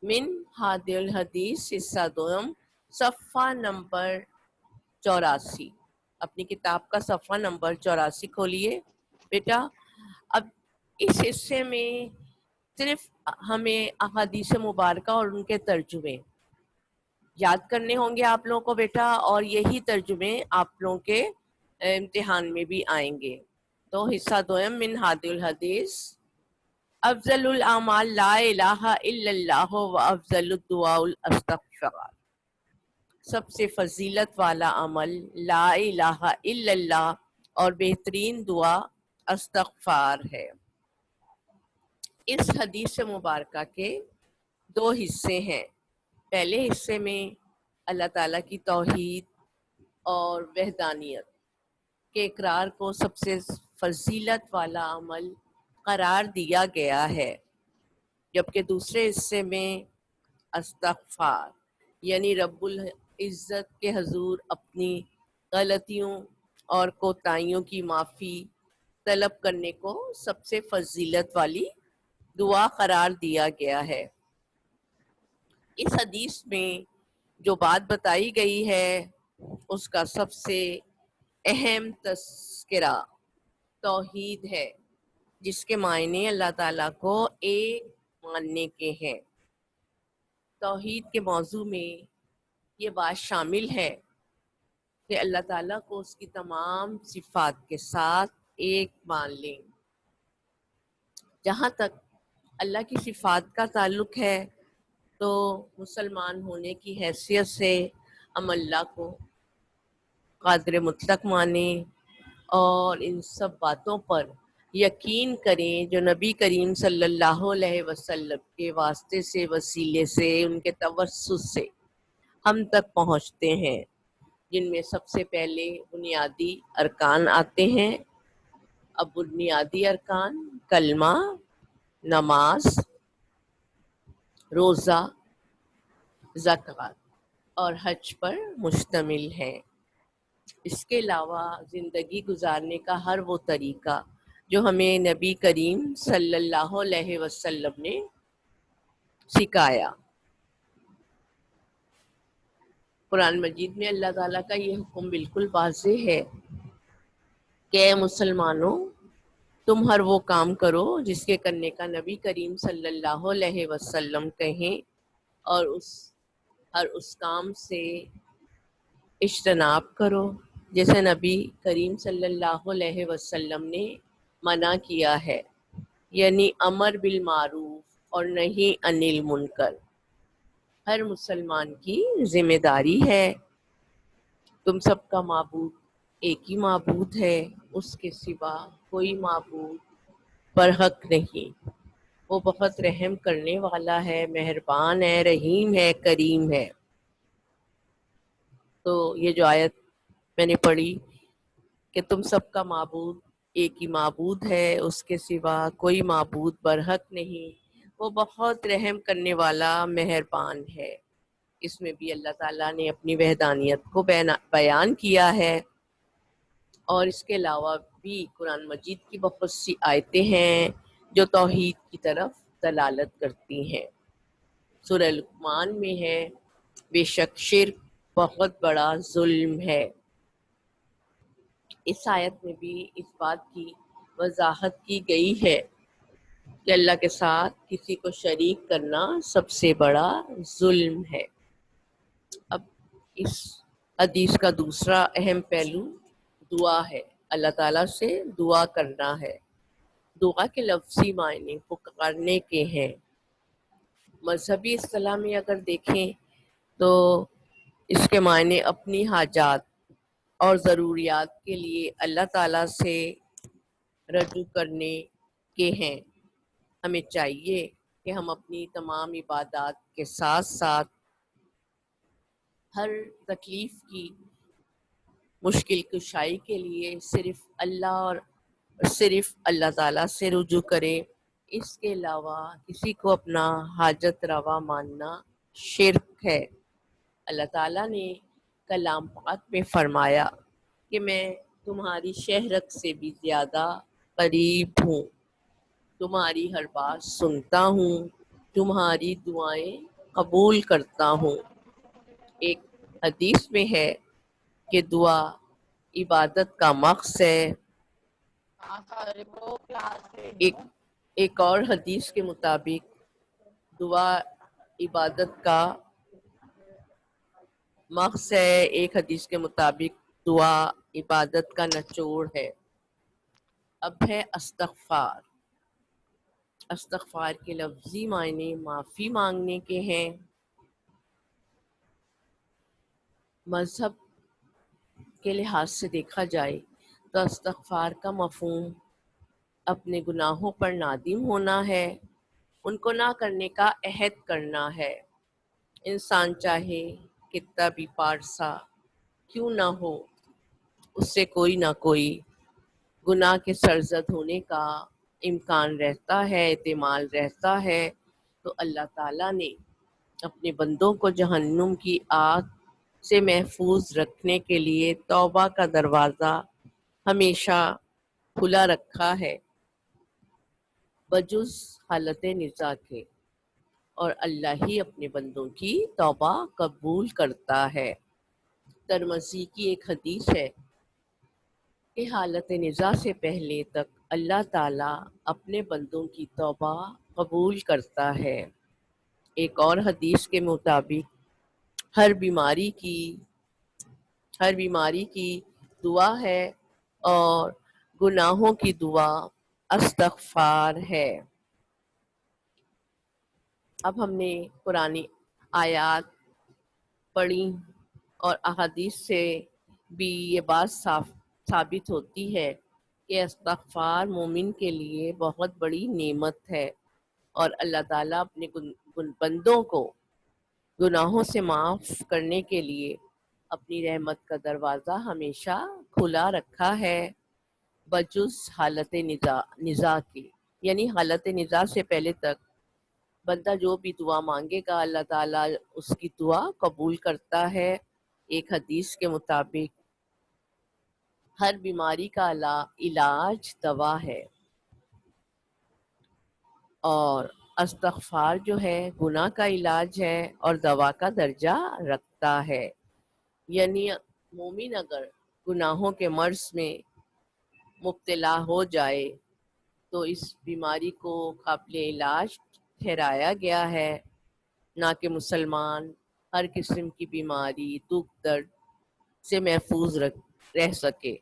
من ہاد الحدیث حصہ دوم صفحہ نمبر 84. اپنی کتاب کا صفحہ نمبر 84 کھولیے بیٹا. اب اس حصے میں صرف ہمیں احادیث مبارکہ اور ان کے ترجمے یاد کرنے ہوں گے آپ لوگوں کو بیٹا، اور یہی ترجمے آپ لوگوں کے امتحان میں بھی آئیں گے. تو حصہ دوم من ہاد الحدیث. افضل الاعمال لا الہ الا اللہ و افضل الدعاء الاستغفار. سب سے فضیلت والا عمل لا الہ الا اللہ اور بہترین دعا استغفار ہے. اس حدیث مبارکہ کے دو حصے ہیں. پہلے حصے میں اللہ تعالیٰ کی توحید اور وحدانیت کے اقرار کو سب سے فضیلت والا عمل قرار دیا گیا ہے، جبکہ دوسرے حصے میں استغفار یعنی رب العزت کے حضور اپنی غلطیوں اور کوتاہیوں کی معافی طلب کرنے کو سب سے فضیلت والی دعا قرار دیا گیا ہے. اس حدیث میں جو بات بتائی گئی ہے اس کا سب سے اہم تذکرہ توحید ہے، جس کے معنی اللہ تعالیٰ کو ایک ماننے کے ہیں. توحید کے موضوع میں یہ بات شامل ہے کہ اللہ تعالیٰ کو اس کی تمام صفات کے ساتھ ایک مان لیں. جہاں تک اللہ کی صفات کا تعلق ہے تو مسلمان ہونے کی حیثیت سے ہم اللہ کو قادر مطلق مانیں اور ان سب باتوں پر یقین کریں جو نبی کریم صلی اللہ علیہ وسلم کے واسطے سے، وسیلے سے، ان کے توسط سے ہم تک پہنچتے ہیں، جن میں سب سے پہلے بنیادی ارکان آتے ہیں. اب بنیادی ارکان کلمہ، نماز، روزہ، زکوٰۃ اور حج پر مشتمل ہے. اس کے علاوہ زندگی گزارنے کا ہر وہ طریقہ جو ہمیں نبی کریم صلی اللہ علیہ وسلم نے سکھایا. قرآن مجید میں اللہ تعالیٰ کا یہ حکم بالکل واضح ہے کہ اے مسلمانوں، تم ہر وہ کام کرو جس کے کرنے کا نبی کریم صلی اللہ علیہ وسلم کہیں، اور ہر اس کام سے اجتناب کرو جیسے نبی کریم صلی اللہ علیہ وسلم نے منع کیا ہے، یعنی امر بالمعروف اور نہیں عن المنکر. ہر مسلمان کی ذمہ داری ہے. تم سب کا معبود ایک ہی معبود ہے، اس کے سوا کوئی معبود برحق نہیں. وہ بہت رحم کرنے والا ہے، مہربان ہے، رحیم ہے، کریم ہے. تو یہ جو آیت میں نے پڑھی کہ تم سب کا معبود ایک ہی معبود ہے، اس کے سوا کوئی معبود برحق نہیں، وہ بہت رحم کرنے والا، مہربان ہے. اس میں بھی اللہ تعالیٰ نے اپنی وحدانیت کو بیان کیا ہے. اور اس کے علاوہ بھی قرآن مجید کی بہت سی آیتیں ہیں جو توحید کی طرف دلالت کرتی ہیں. سورہ لقمان میں ہے بے شک شرک بہت بڑا ظلم ہے. اس آیت میں بھی اس بات کی وضاحت کی گئی ہے کہ اللہ کے ساتھ کسی کو شریک کرنا سب سے بڑا ظلم ہے. اب اس حدیث کا دوسرا اہم پہلو دعا ہے. اللہ تعالیٰ سے دعا کرنا ہے. دعا کے لفظی معنی پکارنے کے ہیں. مذہبی اصطلاح میں اگر دیکھیں تو اس کے معنی اپنی حاجات اور ضروریات کے لیے اللہ تعالیٰ سے رجوع کرنے کے ہیں. ہمیں چاہیے کہ ہم اپنی تمام عبادات کے ساتھ ساتھ ہر تکلیف کی مشکل کشائی کے لیے صرف اللہ اور صرف اللہ تعالیٰ سے رجوع کریں. اس کے علاوہ کسی کو اپنا حاجت روا ماننا شرک ہے. اللہ تعالیٰ نے کلام پاک میں فرمایا کہ میں تمہاری شہرت سے بھی زیادہ قریب ہوں، تمہاری ہر بات سنتا ہوں، تمہاری دعائیں قبول کرتا ہوں۔ ایک حدیث میں ہے کہ دعا عبادت کا مقصد ہے۔ ایک اور حدیث کے مطابق دعا عبادت کا مقصد ہے۔ ایک حدیث کے مطابق دعا عبادت کا نچوڑ ہے۔ اب ہے استغفار۔ استغفار کے لفظی معنی معافی مانگنے کے ہیں۔ مذہب کے لحاظ سے دیکھا جائے تو استغفار کا مفہوم اپنے گناہوں پر نادم ہونا ہے، ان کو نہ کرنے کا عہد کرنا ہے۔ انسان چاہے کتنا بھی پارسا کیوں نہ ہو، اس سے کوئی نہ کوئی گناہ کے سرزد ہونے کا امکان رہتا ہے، احتمال رہتا ہے۔ تو اللہ تعالیٰ نے اپنے بندوں کو جہنم کی آگ سے محفوظ رکھنے کے لیے توبہ کا دروازہ ہمیشہ کھلا رکھا ہے، بجز حالت نزاع کے، اور اللہ ہی اپنے بندوں کی توبہ قبول کرتا ہے۔ ترمذی کی ایک حدیث ہے کہ حالت نزاع سے پہلے تک اللہ تعالیٰ اپنے بندوں کی توبہ قبول کرتا ہے۔ ایک اور حدیث کے مطابق ہر بیماری کی دعا ہے اور گناہوں کی دعا استغفار ہے۔ اب ہم نے قرآنی آیات پڑھی اور احادیث سے بھی یہ بات ثابت ہوتی ہے کہ استغفار مومن کے لیے بہت بڑی نعمت ہے، اور اللہ تعالیٰ اپنے بندوں کو گناہوں سے معاف کرنے کے لیے اپنی رحمت کا دروازہ ہمیشہ کھلا رکھا ہے، بجز حالت نزاع کی، یعنی حالت نزاع سے پہلے تک بندہ جو بھی دعا مانگے گا اللہ تعالیٰ اس کی دعا قبول کرتا ہے۔ ایک حدیث کے مطابق ہر بیماری کا علاج دوا ہے، اور استغفار جو ہے گناہ کا علاج ہے اور دوا کا درجہ رکھتا ہے۔ یعنی مومن اگر گناہوں کے مرض میں مبتلا ہو جائے تو اس بیماری کو قابل علاج ٹھہرایا گیا ہے، نہ کہ مسلمان ہر قسم کی بیماری دکھ درد سے محفوظ رہ سکے۔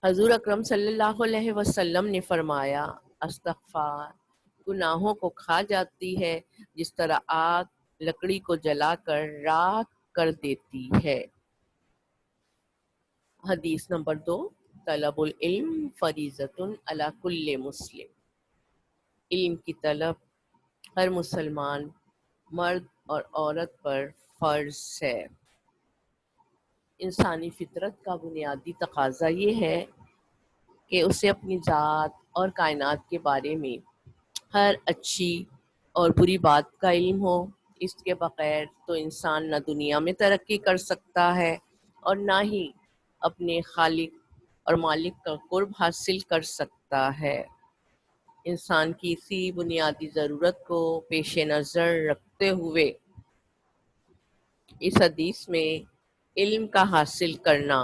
حضور اکرم صلی اللہ علیہ وسلم نے فرمایا، استغفار گناہوں کو کھا جاتی ہے جس طرح آگ لکڑی کو جلا کر راکھ کر دیتی ہے۔ حدیث نمبر 2، طلب العلم فریضۃ علی کل مسلم۔ علم کی طلب ہر مسلمان مرد اور عورت پر فرض ہے۔ انسانی فطرت کا بنیادی تقاضا یہ ہے کہ اسے اپنی ذات اور کائنات کے بارے میں ہر اچھی اور بری بات کا علم ہو۔ اس کے بغیر تو انسان نہ دنیا میں ترقی کر سکتا ہے اور نہ ہی اپنے خالق اور مالک کا قرب حاصل کر سکتا ہے۔ انسان کی اسی بنیادی ضرورت کو پیش نظر رکھتے ہوئے اس حدیث میں علم کا حاصل کرنا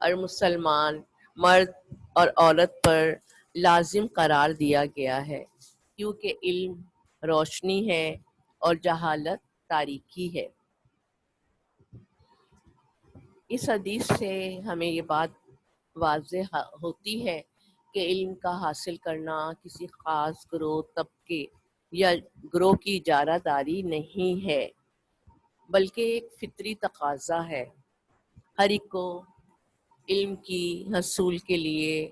ہر مسلمان مرد اور عورت پر لازم قرار دیا گیا ہے، کیونکہ علم روشنی ہے اور جہالت تاریکی ہے۔ اس حدیث سے ہمیں یہ بات واضح ہوتی ہے کہ علم کا حاصل کرنا کسی خاص گروہ، طبقے یا گروہ کی اجارہ داری نہیں ہے، بلکہ ایک فطری تقاضا ہے۔ ہر ایک کو علم کی حصول کے لیے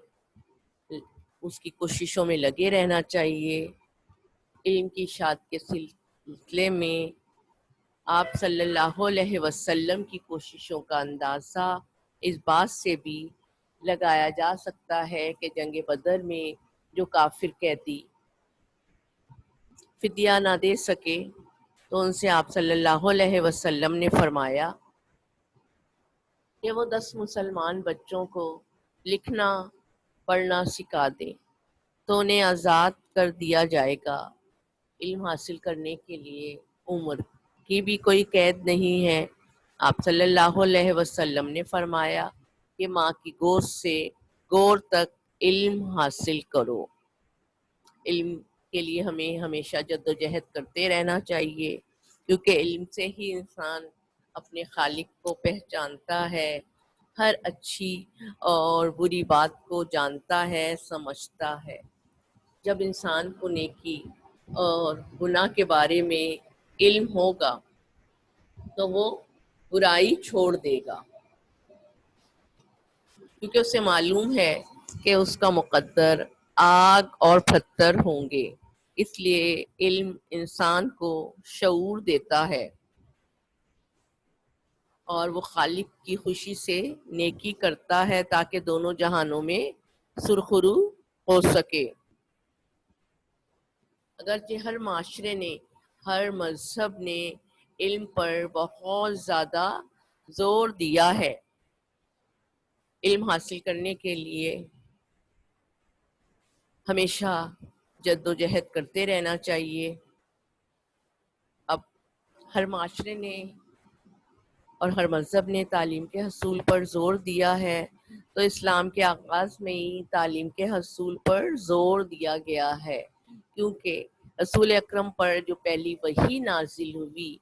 اس کی کوششوں میں لگے رہنا چاہیے۔ علم کی اشاعت کے سلسلے میں آپ صلی اللہ علیہ وسلم کی کوششوں کا اندازہ اس بات سے بھی لگایا جا سکتا ہے کہ جنگ بدر میں جو کافر قیدی فدیہ نہ دے سکے تو ان سے آپ صلی اللہ علیہ وسلم نے فرمایا کہ وہ 10 مسلمان بچوں کو لکھنا پڑھنا سکھا دیں تو انہیں آزاد کر دیا جائے گا۔ علم حاصل کرنے کے لیے عمر کی بھی کوئی قید نہیں ہے۔ آپ صلی اللہ علیہ وسلم نے فرمایا کہ ماں کی گود سے گور تک علم حاصل کرو۔ علم کے لیے ہمیں ہمیشہ جد و جہد کرتے رہنا چاہیے، کیونکہ علم سے ہی انسان اپنے خالق کو پہچانتا ہے، ہر اچھی اور بری بات کو جانتا ہے، سمجھتا ہے۔ جب انسان کو نیکی اور گناہ کے بارے میں علم ہوگا تو وہ برائی چھوڑ دے گا، کیونکہ اسے معلوم ہے کہ اس کا مقدر آگ اور پتھر ہوں گے۔ اس لیے علم انسان کو شعور دیتا ہے اور وہ خالق کی خوشی سے نیکی کرتا ہے تاکہ دونوں جہانوں میں سرخرو ہو سکے۔ اگرچہ ہر معاشرے نے، ہر مذہب نے علم پر بہت زیادہ زور دیا ہے۔ علم حاصل کرنے کے لیے ہمیشہ جد و جہد کرتے رہنا چاہیے۔ اب ہر معاشرے نے اور ہر مذہب نے تعلیم کے حصول پر زور دیا ہے، تو اسلام کے آغاز میں ہی تعلیم کے حصول پر زور دیا گیا ہے، کیونکہ رسول اکرم پر جو پہلی وحی نازل ہوئی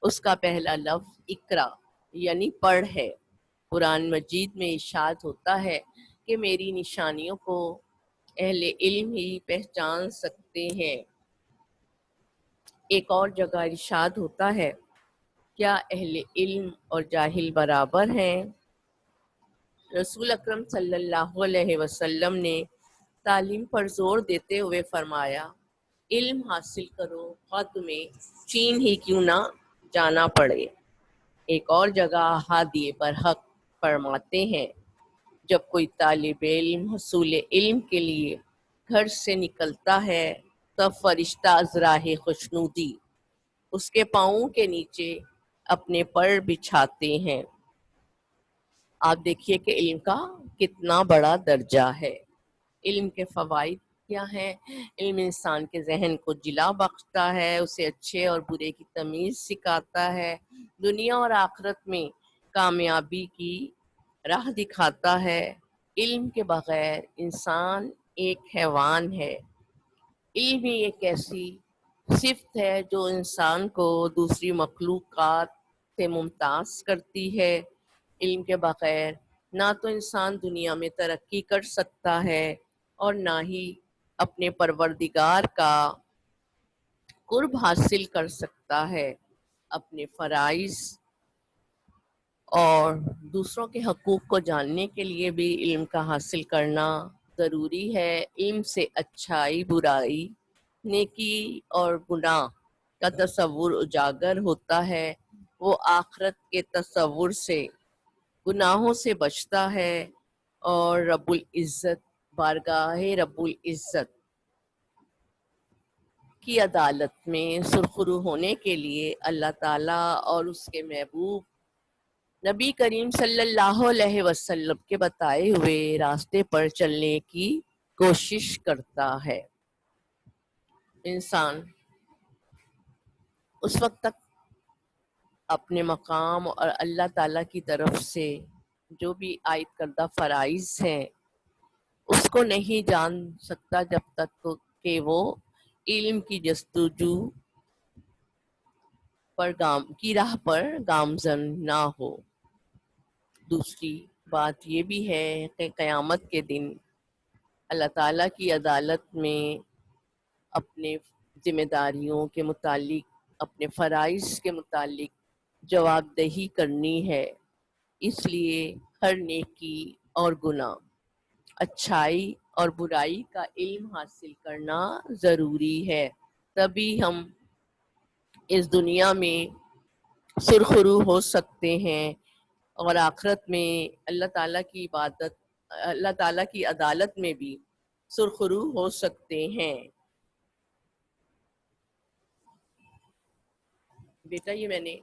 اس کا پہلا لفظ اقرا یعنی پڑھ ہے۔ قرآن مجید میں ارشاد ہوتا ہے کہ میری نشانیوں کو اہل علم ہی پہچان سکتے ہیں۔ ایک اور جگہ ارشاد ہوتا ہے، کیا اہل علم اور جاہل برابر ہیں؟ رسول اکرم صلی اللہ علیہ وسلم نے تعلیم پر زور دیتے ہوئے فرمایا، علم حاصل کرو خواہ تمہیں چین ہی کیوں نہ جانا پڑے۔ ایک اور جگہ ہادی برحق فرماتے ہیں، جب کوئی طالب علم حصول علم کے لیے گھر سے نکلتا ہے تب فرشتہ از راہ خوشنودی اس کے پاؤں کے نیچے اپنے پر بچھاتے ہیں۔ آپ دیکھیے کہ علم کا کتنا بڑا درجہ ہے۔ علم کے فوائد کیا ہیں؟ علم انسان کے ذہن کو جلا بخشتا ہے، اسے اچھے اور برے کی تمیز سکھاتا ہے، دنیا اور آخرت میں کامیابی کی راہ دکھاتا ہے۔ علم کے بغیر انسان ایک حیوان ہے۔ علم ہی ایک ایسی صفت ہے جو انسان کو دوسری مخلوقات سے ممتاز کرتی ہے۔ علم کے بغیر نہ تو انسان دنیا میں ترقی کر سکتا ہے اور نہ ہی اپنے پروردگار کا قرب حاصل کر سکتا ہے۔ اپنے فرائض اور دوسروں کے حقوق کو جاننے کے لیے بھی علم کا حاصل کرنا ضروری ہے۔ علم سے اچھائی، برائی، نیکی اور گناہ کا تصور اجاگر ہوتا ہے۔ وہ آخرت کے تصور سے، گناہوں سے بچتا ہے اور رب العزت، بارگاہ رب العزت کی عدالت میں سرخرو ہونے کے لیے اللہ تعالیٰ اور اس کے محبوب نبی کریم صلی اللہ علیہ وسلم کے بتائے ہوئے راستے پر چلنے کی کوشش کرتا ہے۔ انسان اس وقت تک اپنے مقام اور اللہ تعالیٰ کی طرف سے جو بھی عائد کردہ فرائض ہیں اس کو نہیں جان سکتا جب تک کہ وہ علم کی جستجو کی راہ پر گامزن نہ ہو۔ دوسری بات یہ بھی ہے کہ قیامت کے دن اللہ تعالیٰ کی عدالت میں اپنے ذمہ داریوں کے متعلق، اپنے فرائض کے متعلق جواب دہی کرنی ہے۔ اس لیے ہر نیکی اور گناہ، اچھائی اور برائی کا علم حاصل کرنا ضروری ہے، تبھی ہم اس دنیا میں سرخرو ہو سکتے ہیں اور آخرت میں اللہ تعالیٰ کی عبادت، اللہ تعالیٰ کی عدالت میں بھی سرخرو ہو سکتے ہیں۔ بیٹا یہ میں نے